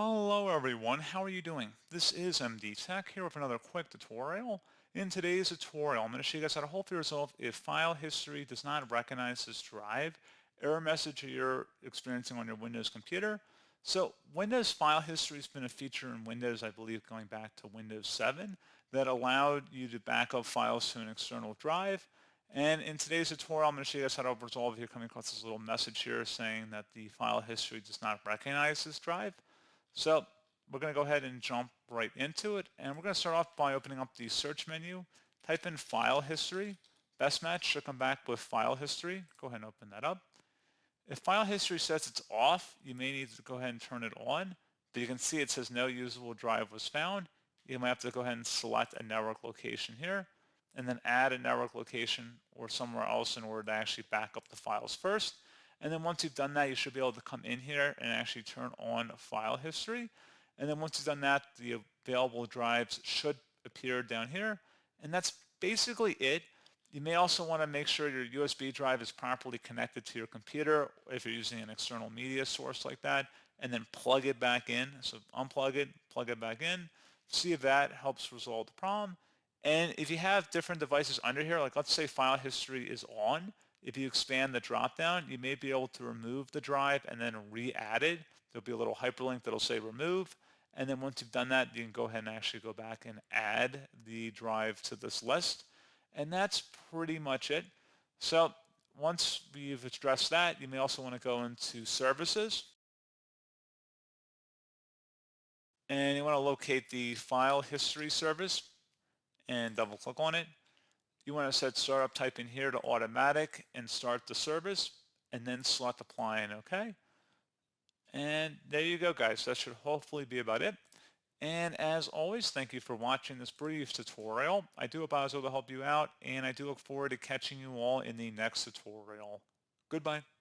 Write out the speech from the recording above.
Hello everyone, how are you doing? This is MD Tech here with another quick tutorial. In today's tutorial, I'm going to show you guys how to hopefully resolve if file history does not recognize this drive, error message that you're experiencing on your Windows computer. So Windows file history has been a feature in Windows, I believe, going back to Windows 7 that allowed you to back up files to an external drive. And in today's tutorial, I'm going to show you guys how to resolve if you're coming across this little message here saying that the file history does not recognize this drive. So we're going to go ahead and jump right into it. And we're going to start off by opening up the search menu. Type in file history. Best match should come back with file history. Go ahead and open that up. If file history says it's off, you may need to go ahead and turn it on. But you can see it says no usable drive was found. You might have to go ahead and select a network location here and then add a network location or somewhere else in order to actually back up the files first. And then once you've done that, you should be able to come in here and actually turn on file history. And then once you've done that, the available drives should appear down here. And that's basically it. You may also want to make sure your USB drive is properly connected to your computer if you're using an external media source like that, and then plug it back in. So unplug it, plug it back in, see if that helps resolve the problem. And if you have different devices under here, like let's say file history is on, if you expand the dropdown, you may be able to remove the drive and then re-add it. There'll be a little hyperlink that'll say remove. And then once you've done that, you can go ahead and actually go back and add the drive to this list. And that's pretty much it. So once we've addressed that, you may also want to go into services. And you want to locate the file history service and double click on it. You want to set startup type in here to automatic and start the service and then select apply and OK. And there you go, guys. That should hopefully be about it. And as always, thank you for watching this brief tutorial. I do hope I was able to help you out, and I do look forward to catching you all in the next tutorial. Goodbye.